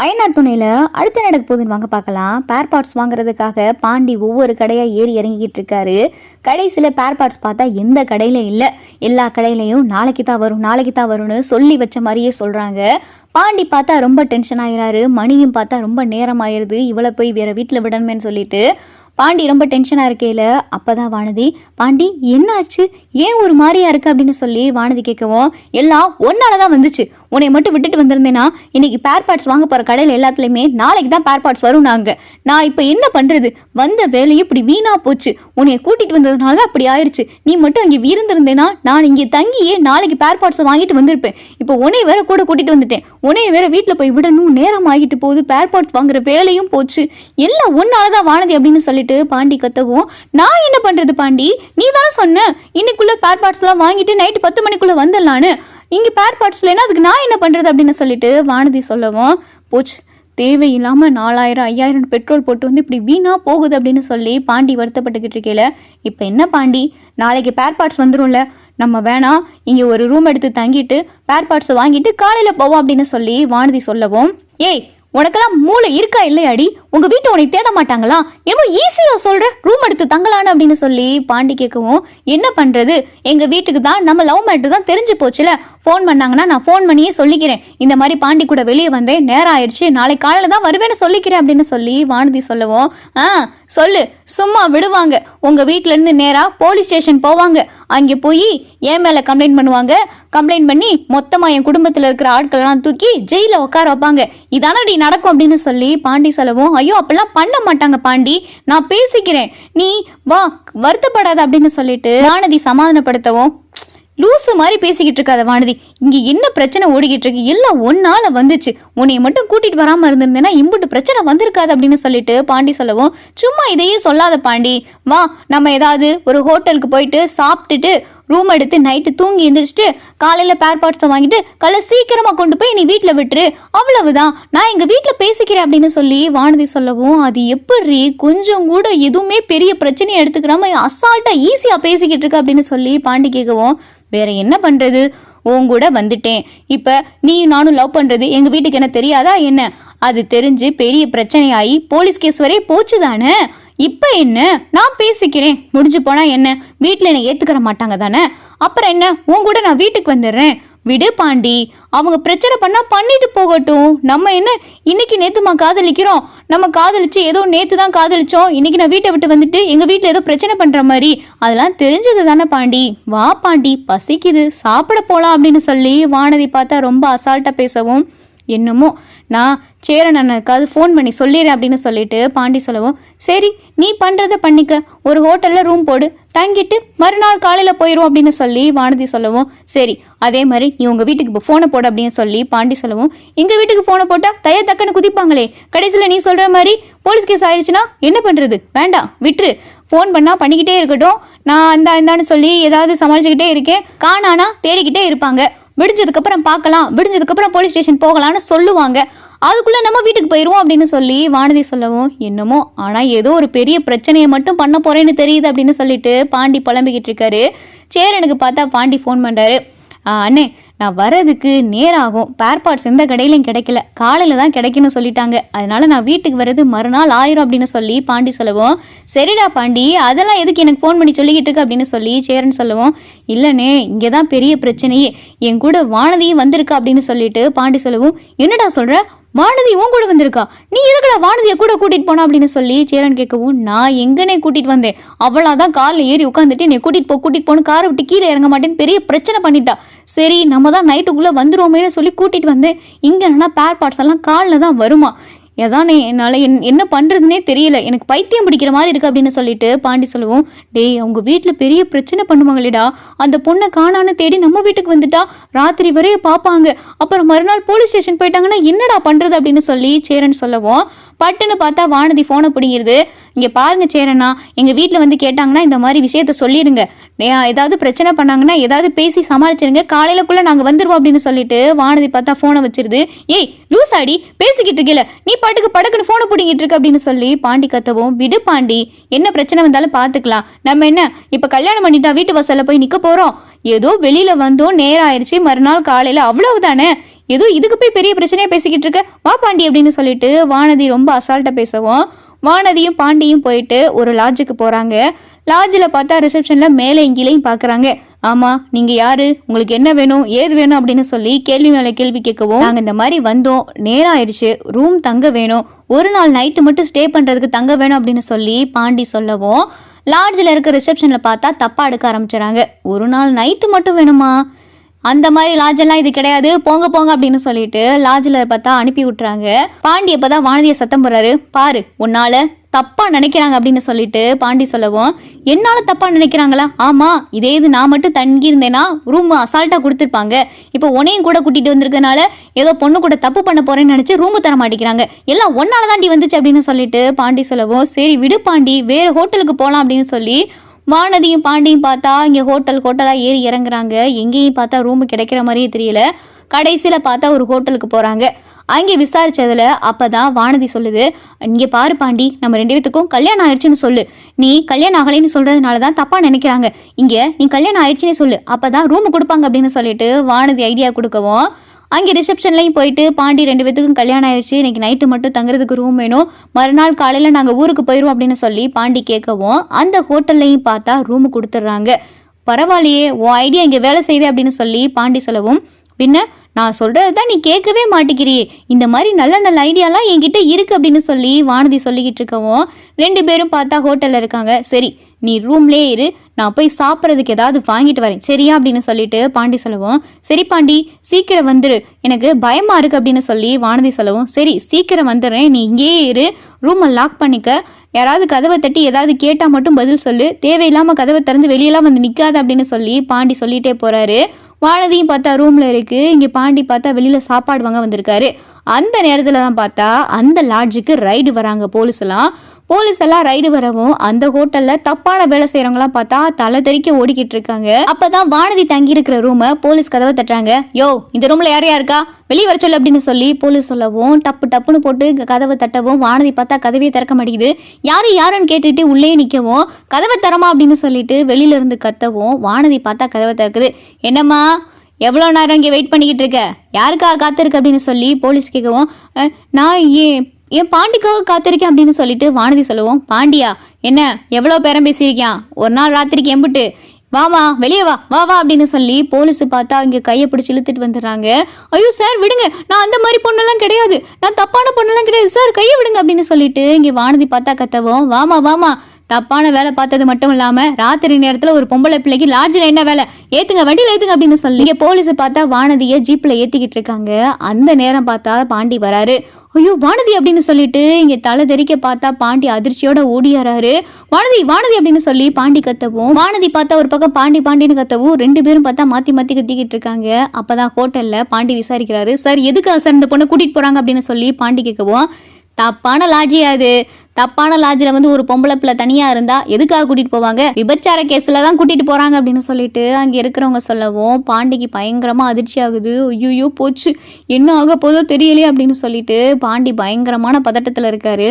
அயனார் துணையில் அடுத்து நடக்க போகுதுன்னு வாங்க பார்க்கலாம். பேர் பார்ட்ஸ் வாங்குறதுக்காக பாண்டி ஒவ்வொரு கடையாக ஏறி இறங்கிக்கிட்டு இருக்காரு. கடைசியில் பேர் பார்ட்ஸ் பார்த்தா எந்த கடையில் இல்லை. எல்லா கடையிலையும் நாளைக்கு தான் வரும்னு சொல்லி வச்ச மாதிரியே சொல்கிறாங்க. பாண்டி பார்த்தா ரொம்ப டென்ஷன் ஆகிறாரு. மணியும் பார்த்தா ரொம்ப நேரம் ஆயிடுது. இவளை போய் வேற வீட்டில் விடணுமேன்னு சொல்லிட்டு பாண்டி ரொம்ப டென்ஷனாக இருக்கையில் அப்போதான் வானதி, பாண்டி என்னாச்சு, ஏன் ஒரு மாதிரியா இருக்கு அப்படின்னு சொல்லி வானதி கேட்கவும், எல்லாம் ஒன்னால தான் வந்துச்சு, உன்னை மட்டும் விட்டுட்டு வந்திருந்தேன்னா இன்னைக்கு பேர் பார்ட்ஸ் வாங்க போகிற கடையில் எல்லாத்துலேயுமே நாளைக்கு தான் பேர் பார்ட்ஸ் வரும். நான் இப்போ என்ன பண்ணுறது, வந்த வேலையும் இப்படி வீணாக போச்சு, உன்னை கூட்டிகிட்டு வந்ததுனால தான் அப்படி ஆயிடுச்சு. நீ மட்டும் அங்கே இருந்திருந்தேன்னா நான் இங்கே தங்கியே நாளைக்கு பேர் பார்ட்ஸை வாங்கிட்டு வந்திருப்பேன். இப்போ உன்னை வேற கூட கூட்டிகிட்டு வந்துட்டேன், உன்னை வேற வீட்டில் போய் விடணும், நேரம் ஆகிட்டு போகுது, பேர் பார்ட்ஸ் வாங்குற வேலையும் போச்சு, எல்லாம் ஒன்னால தான் வானதி அப்படின்னு சொல்லிட்டு பாண்டி கத்தவும், நான் என்ன பண்றது பாண்டி, நீ தானே சொன்ன இன்னைக்குள்ள பேர் பார்ட்ஸ் எல்லாம் வாங்கிட்டு நைட்டு 10 மணிக்குள்ள வந்துடலான்னு, இங்க பேர் பார்ட்ஸ் இல்லைன்னா அதுக்கு நான் என்ன பண்றது அப்படின்னு சொல்லிட்டு வானதி சொல்லவும், போச்சு, தேவையில்லாம 4000 5000 பெட்ரோல் போட்டு வந்து இப்படி வீணா போகுது அப்படின்னு சொல்லி பாண்டி வருத்தப்பட்டுக்கிட்டு இருக்கையில, இப்ப என்ன பாண்டி, நாளைக்கு பேர் பார்ட்ஸ் வந்துரும்ல, நம்ம வேணா இங்க ஒரு ரூம் எடுத்து தங்கிட்டு பேர் பார்ட்ஸ் வாங்கிட்டு காலையில போவோம் அப்படின்னு சொல்லி வானதி சொல்லவும், ஏய் உனக்கெல்லாம் மூளை இருக்கா இல்லையாடி, உங்க வீட்டை உனக்கு தேட மாட்டாங்களா, ஏதோ ஈஸியா சொல்ற ரூம் எடுத்து தங்கலான்னு அப்படின்னு சொல்லி பாண்டி கேட்கவும், என்ன பண்றது, எங்க வீட்டுக்கு தான் நம்ம லவ் மேட்ரு தான் தெரிஞ்சு போச்சுல, ஃபோன் பண்ணாங்கன்னா நான் ஃபோன் பண்ணியே சொல்லிக்கிறேன், இந்த மாதிரி பாண்டி கூட வெளியே வந்தேன், நேரம் ஆயிடுச்சு, நாளை காலையில தான் வருவேன்னு சொல்லிக்கிறேன் அப்படின்னு சொல்லி வானதி சொல்லவும், சொல்லு, சும்மா விடுவாங்க, உங்க வீட்டுல இருந்து நேரா போலீஸ் ஸ்டேஷன் போவாங்க, அங்கே போய் என் மேல கம்ப்ளைண்ட் பண்ணுவாங்க, கம்ப்ளைண்ட் பண்ணி மொத்தமா என் குடும்பத்துல இருக்கிற ஆட்கள் எல்லாம் தூக்கி ஜெயில உட்கார வைப்பாங்க, இதானடி நடக்கும் அப்படின்னு சொல்லி பாண்டி சொல்லவும், ஐயோ அப்பெல்லாம் பண்ண மாட்டாங்க பாண்டி, நான் பேசிக்கிறேன், நீ வா வருத்தப்படாத அப்படின்னு சொல்லிட்டு வானதி சமாதானப்படுத்தவும், லூசு மாதிரி பேசிக்கிட்டு இருக்காத வானதி, இங்க என்ன பிரச்சனை ஓடிக்கிட்டு இருக்கு, எல்லாம் ஒன்னால வந்துச்சு, உன்னைய மட்டும் கூட்டிட்டு வராம இருந்திருந்தேன்னா இம்புட்டு பிரச்சனை வந்திருக்காது அப்படின்னு சொல்லிட்டு பாண்டி சொல்லவும், சும்மா இதையே சொல்லாத பாண்டி, வா நம்ம ஏதாவது ஒரு ஹோட்டலுக்கு போயிட்டு சாப்பிட்டுட்டு ரூம் எடுத்து நைட்டு தூங்கி எந்திரிச்சிட்டு காலையில பேர் பார்ட்ஸை வாங்கிட்டு காலை சீக்கிரமா கொண்டு போய் நீ வீட்டுல விட்டுரு, அவ்வளவுதான், நான் எங்க வீட்டுல பேசிக்கிறேன் அப்படின்னு சொல்லி வானதி சொல்லவும், அது எப்படி கொஞ்சம் கூட எதுவுமே பெரிய பிரச்சனையை எடுத்துக்கிறாம அசால்ட்டா ஈஸியா பேசிக்கிட்டு இருக்க அப்படின்னு சொல்லி பாண்டி கேட்கவும், வேற என்ன பண்றது, உன் கூட வந்துட்டேன், இப்ப நீ நானும் லவ் பண்றது எங்க வீட்டுக்கு என்ன தெரியாதா என்ன, அது தெரிஞ்சு பெரிய பிரச்சனையாயி போலீஸ் கேஸ் வரை போச்சுதானே, இப்ப என்ன, நான் பேசிக்கிறேன், முடிஞ்சு போனா என்ன, வீட்டுல என்ன ஏத்துக்கிற மாட்டாங்க தானே, அப்புறம் என்ன, உன் கூட நான் வீட்டுக்கு வந்துடுறேன், விடு பாண்டி, அவங்க பிரச்சனை பண்ணா பண்ணிட்டு போகட்டும், நம்ம என்ன இன்னைக்கு நேத்துமா காதலிக்கிறோம், நம்ம காதலிச்சு ஏதோ நேத்து தான் காதலிச்சோம், இன்னைக்கு நான் வீட்டை விட்டு வந்துட்டு எங்க வீட்டுல ஏதோ பிரச்சனை பண்ற மாதிரி, அதெல்லாம் தெரிஞ்சது தானே பாண்டி, வா பாண்டி பசிக்குது சாப்பிட போலாம் அப்படின்னு சொல்லி வானதி பார்த்தா ரொம்ப அசால்ட்டா பேசவும், என்னமோ நான் சேரன் அண்ணனுக்காவது ஃபோன் பண்ணி சொல்லிடுறேன் அப்படின்னு சொல்லிட்டு பாண்டி சொல்லவும், சரி நீ பண்றத பண்ணிக்க, ஒரு ஹோட்டல்ல ரூம் போடு, தங்கிட்டு மறுநாள் காலையில போயிடும் அப்படின்னு சொல்லி வானதி சொல்லவும், சரி அதே மாதிரி நீ உங்க வீட்டுக்கு போனை போட அப்படின்னு சொல்லி பாண்டி சொல்லவும், எங்க வீட்டுக்கு போனை போட்டா தக்கன்னு குதிப்பாங்களே, கடைசியில நீ சொல்ற மாதிரி போலீஸ் கேஸ் ஆயிடுச்சுன்னா என்ன பண்றது, வேண்டாம் விட்டுரு, ஃபோன் பண்ணா பண்ணிக்கிட்டே இருக்கட்டும், நான் இந்தான்னு சொல்லி ஏதாவது சமாளிச்சுக்கிட்டே இருக்கேன், காணானா தேடிக்கிட்டே இருப்பாங்க, விடிஞ்சதுக்கு அப்புறம் பார்க்கலாம், விடிஞ்சதுக்கு அப்புறம் போலீஸ் ஸ்டேஷன் போகலான்னு சொல்லுவாங்க, அதுக்குள்ள நம்ம வீட்டுக்கு போயிடுவோம் அப்படின்னு சொல்லி வானதி சொல்லவும், என்னமோ ஆனா ஏதோ ஒரு பெரிய பிரச்சனையை மட்டும் பண்ண போறேன்னு தெரியுது அப்படின்னு சொல்லிட்டு பாண்டி புலம்பிக்கிட்டு இருக்காரு. சேரனுக்கு பார்த்தா பாண்டி ஃபோன் பண்றாரு, அண்ணே நான் வர்றதுக்கு நேராகும், பேர் பார்ட்ஸ் எந்த கடையிலையும் கிடைக்கல, காலையில தான் கிடைக்குன்னு சொல்லிட்டாங்க, அதனால நான் வீட்டுக்கு வர்றது மறுநாள் ஆயிரும் அப்படின்னு சொல்லி பாண்டி சொல்லவும், சரிடா பாண்டி அதெல்லாம் எதுக்கு எனக்கு ஃபோன் பண்ணி சொல்லிக்கிட்டு இருக்கு அப்படின்னு சொல்லி சேரன் சொல்லவும், இல்லைண்ணே இங்கே தான் பெரிய பிரச்சனையே, என் கூட வானதியும் வந்திருக்கா அப்படின்னு சொல்லிட்டு பாண்டி சொல்லவும், என்னடா சொல்ற, வானதி உன் கூட வந்திருக்கா, நீ எதுக்கடா வானதியை கூட கூட்டிட்டு போனா அப்படின்னு சொல்லி சேரன் கேட்கவும், நான் எங்கனே கூட்டிட்டு வந்தேன், அவளாதான் காலில் ஏறி உட்காந்துட்டு நீ கூட்டிட்டு போன்னு காரை விட்டு கீழே இறங்க மாட்டேன்னு பெரிய பிரச்சனை பண்ணிட்டா, சரி நம்ம தான் நைட்டுக்குள்ள வந்துருவோமேனு சொல்லி கூட்டிட்டு வந்தேன், இங்க என்னன்னா பேர் பார்ட்ஸ் எல்லாம் காலில் தான் வருமா, எதானே என்னால் என்ன பண்ணுறதுனே தெரியல, எனக்கு பைத்தியம் பிடிக்கிற மாதிரி இருக்கு அப்படின்னு சொல்லிட்டு பாண்டி சொல்லுவோம், டேய் அவங்க வீட்டில் பெரிய பிரச்சனை பண்ணுவாங்களேடா, அந்த பொண்ணை காணான்னு தேடி நம்ம வீட்டுக்கு வந்துட்டா ராத்திரி வரைய பார்ப்பாங்க, அப்புறம் மறுநாள் போலீஸ் ஸ்டேஷன் போயிட்டாங்கன்னா என்னடா பண்ணுறது அப்படின்னு சொல்லி சேரன் சொல்லவும், பட்டுன்னு பார்த்தா வானதி ஃபோனை பிடிங்கிறது, இங்கே பாருங்க சேரண்ணா, எங்கள் வீட்டில் வந்து கேட்டாங்கன்னா இந்த மாதிரி விஷயத்த சொல்லிடுங்க, ஏதாவது பிரச்சனை பண்ணாங்கன்னா ஏதாவது பேசி சமாளிச்சிருங்க, காலையிலக்குள்ளே நாங்கள் வந்துடுவோம் அப்படின்னு சொல்லிட்டு வானதி பார்த்தா ஃபோனை வச்சிருது, ஏய் லூசாடி பேசிக்கிட்டு இருக்கல, நீ பாட்டுக்கு படக்குன்னு ஃபோனை பிடிங்கிட்டு இருக்கு அப்படின்னு சொல்லி பாண்டி கத்தவும், விடு பாண்டி என்ன பிரச்சனை வந்தாலும் பார்த்துக்கலாம், நம்ம என்ன இப்போ கல்யாணம் பண்ணிட்டா வீட்டு வாசல்ல போய் நிற்க போகிறோம், ஏதோ வெளியில வந்தோம் நேரம் ஆயிடுச்சு, மறுநாள் காலையில அவ்வளவுதானே, ஏதோ இதுக்கு போய் பெரிய பிரச்சனையா பேசிக்கிட்டு இருக்க, வா பாண்டி அப்படின்னு சொல்லிட்டு வானதி ரொம்ப அசால்ட்டா பேசவும் வானதியும் பாண்டியும் போயிட்டு ஒரு லாட்ஜுக்கு போறாங்க. லாட்ஜில் பார்த்தா ரிசப்ஷன்ல மேலே இங்கேயும் பாக்குறாங்க. ஆமா, நீங்க யாரு, உங்களுக்கு என்ன வேணும், ஏது வேணும் அப்படின்னு சொல்லி கேள்வி மேல கேள்வி கேட்கவும், நாங்க இந்த மாதிரி வந்தோம், நேரம் ஆயிடுச்சு, ரூம் தங்க வேணும், ஒரு நாள் நைட்டு மட்டும் ஸ்டே பண்றதுக்கு தங்க வேணும் அப்படின்னு சொல்லி பாண்டி சொல்லவும் லாட்ஜில் இருக்க ரிசப்ஷன்ல பார்த்தா தப்பா எடுக்க ஆரம்பிச்சுறாங்க. ஒரு நாள் நைட்டு மட்டும் வேணுமா, அந்த மாதிரி லாட்ஜெல்லாம் இது கிடையாது, போங்க போங்க அப்படின்னு சொல்லிட்டு லாட்ஜில் பார்த்தா அனுப்பி விட்டுறாங்க. பாண்டி அப்பதான் வானதியை சத்தம் போடுறாரு, பாரு உன்னால தப்பா நினைக்கிறாங்க அப்படின்னு சொல்லிட்டு பாண்டி சொல்லவும், என்னால தப்பா நினைக்கிறாங்களா, ஆமா இதே இது நான் மட்டும் தங்கி இருந்தேன்னா ரூம் அசால்ட்டா கொடுத்துருப்பாங்க, இப்போ உன்னையும் கூட கூட்டிட்டு வந்திருக்கனால ஏதோ பொண்ணு கூட தப்பு பண்ண போறேன்னு நினைச்சு ரூம் தர மாட்டேங்கிறாங்க, எல்லாம் ஒன்னால தாண்டி வந்துச்சு அப்படின்னு சொல்லிட்டு பாண்டி சொல்லவும், சரி விடு பாண்டி, வேற ஹோட்டலுக்கு போலாம் அப்படின்னு சொல்லி வானதியும் பாண்டியும் பார்த்தா இங்கே ஹோட்டலாக ஏறி இறங்குறாங்க. எங்கேயும் பார்த்தா ரூமு கிடைக்கிற மாதிரியே தெரியல. கடைசியில் பார்த்தா ஒரு ஹோட்டலுக்கு போகிறாங்க. அங்கே விசாரிச்சதுல அப்பதான் வானதி சொல்லுது, இங்கே பாரு பாண்டி, நம்ம 2 பேத்துக்கும் கல்யாணம் ஆயிடுச்சுன்னு சொல்லு, நீ கல்யாணம் ஆகலைன்னு சொல்றதுனால தான் தப்பா நினைக்கிறாங்க, இங்கே நீ கல்யாணம் ஆயிடுச்சுன்னு சொல்லு, அப்பதான் ரூம் கொடுப்பாங்க அப்படின்னு சொல்லிட்டு வானதி ஐடியா கொடுக்கவும் அங்கே ரிசப்ஷன்லையும் போயிட்டு பாண்டி 2 பேத்துக்கும் கல்யாணம் ஆயிடுச்சு, இன்னைக்கு நைட்டு மட்டும் தங்குறதுக்கு ரூம் வேணும், மறுநாள் காலையில் நாங்கள் ஊருக்கு போயிடுவோம் அப்படின்னு சொல்லி பாண்டி கேட்கவும் அந்த ஹோட்டல்லையும் பார்த்தா ரூம் கொடுத்துட்றாங்க. பரவாயில்லையே, உன் ஐடியா இங்கே வேலை செய்யுது அப்படின்னு சொல்லி பாண்டி சொல்லவும், பின்ன நான் சொல்றது தான் நீ கேட்கவே மாட்டேங்கிறியே, இந்த மாதிரி நல்ல நல்ல ஐடியாலாம் என்கிட்ட இருக்கு அப்படின்னு சொல்லி வானதி சொல்லிக்கிட்டு இருக்கவும் 2 பேரும் பார்த்தா ஹோட்டலில் இருக்காங்க. சரி நீ ரூம்லேயே இரு, நான் போய் சாப்பிட்றதுக்கு ஏதாவது வாங்கிட்டு வரேன் சரியா அப்படின்னு சொல்லிட்டு பாண்டி சொல்லவும், சரி பாண்டி சீக்கிரம் வந்துரு, எனக்கு பயமா இருக்கு அப்படின்னு சொல்லி வானதி சொல்லவும், சரி சீக்கிரம் வந்துடுறேன், நீ இங்கேயே இரு, ரூமை லாக் பண்ணிக்க, யாராவது கதவை தட்டி ஏதாவது கேட்டால் மட்டும் பதில் சொல்லு, தேவையில்லாமல் கதவை திறந்து வெளியெல்லாம் வந்து நிற்காது அப்படின்னு சொல்லி பாண்டி சொல்லிட்டே போறாரு. வானதியும் பார்த்தா ரூம்ல இருக்கு, இங்கே பாண்டி பார்த்தா வெளியில சாப்பாடு வாங்க வந்திருக்காரு. அந்த நேரத்துல தான் பார்த்தா அந்த லாட்ஜுக்கு ரைடு வராங்க போலீஸ் எல்லாம் ரைடு வரவும் அந்த ஹோட்டல்ல தப்பான வேலை செய்யறவங்களாம் பார்த்தா தலை தெறிக்க ஓடிக்கிட்டு இருக்காங்க. அப்பதான் வானதி தங்கி இருக்கிற ரூமை போலீஸ் கதவை தட்டுறாங்க. யோ, இந்த ரூம்ல யாரையா இருக்கா, வெளியே வர சொல்லு அப்படின்னு சொல்லி போலீஸ் சொல்லவும் டப்புன்னு போட்டு கதவை தட்டவும் வானதி பார்த்தா கதவையே திறக்க மாட்டேங்குது. யாருன்னு கேட்டுட்டு உள்ளே நிற்கவும் கதவை தரமா அப்படின்னு சொல்லிட்டு வெளியில இருந்து கத்தவும் வானதி பார்த்தா கதவை திறக்குது. என்னம்மா, எவ்வளோ நேரம் இங்கே வெயிட் பண்ணிக்கிட்டு இருக்க, யாருக்காக காத்திருக்கு அப்படின்னு சொல்லி போலீஸ் கேட்கவும், நான் என் பாண்டிக்காக காத்திருக்கேன் அப்படின்னு சொல்லிட்டு வானதி சொல்லுவோம். பாண்டியா, என்ன எவ்வளோ பேரம் பேசியிருக்கியான், ஒரு நாள் ராத்திரிக்கு எம்பிட்டு, வாமா வெளியே வா வா வா அப்படின்னு சொல்லி போலீஸ் பார்த்தா இங்கே கையை பிடிச்சி இழுத்துட்டு வந்துடுறாங்க. ஐயோ சார் விடுங்க, நான் அந்த மாதிரி பொண்ணெல்லாம் கிடையாது, நான் தப்பான பொண்ணெல்லாம் கிடையாது சார், கையை விடுங்க அப்படின்னு சொல்லிட்டு இங்கே வானதி பார்த்தா கத்தவும், வாமா தப்பான வேலை பார்த்தது மட்டும் இல்லாம ராத்திரி நேரத்துல ஒரு பொம்பளை பிள்ளைக்கு லாட்ஜில் என்ன வேலை, ஏத்துங்க வண்டியில் ஏத்துங்க அப்படின்னு சொல்லி இங்கே போலீஸ் பார்த்தா வானதியை ஜீப்ல ஏத்திக்கிட்டு இருக்காங்க. அந்த நேரம் பார்த்தா பாண்டி வராரு. ஐயோ வானதி அப்படின்னு சொல்லிட்டு இங்க தலை தெறிக்க பார்த்தா பாண்டி அதிர்ச்சியோட ஓடியாராரு. வானதி அப்படின்னு சொல்லி பாண்டி கத்தவும் வானதி பார்த்தா ஒரு பக்கம் பாண்டின்னு கத்தவும் 2 பேரும் பார்த்தா மாத்தி கத்திக்கிட்டு இருக்காங்க. அப்பதான் ஹோட்டல்ல பாண்டி விசாரிக்கிறாரு. சார் எதுக்காக சார் இந்த பொண்ணை கூட்டிட்டு போறாங்க அப்படின்னு சொல்லி பாண்டி கேட்கவும், தப்பான லாட்ஜியா அது, தப்பான லாட்ஜில் வந்து ஒரு பொம்பளை பிள்ளை தனியா இருந்தா எதுக்காக கூட்டிட்டு போவாங்க, விபச்சார கேஸ்ல தான் கூட்டிட்டு போறாங்க அப்படின்னு சொல்லிட்டு அங்க இருக்கிறவங்க சொல்லவும் பாண்டிக்கு பயங்கரமா அதிர்ச்சி ஆகுது. ஐயோ போச்சு, என்ன ஆக போதோ தெரியலையே அப்படின்னு சொல்லிட்டு பாண்டி பயங்கரமான பதட்டத்துல இருக்காரு.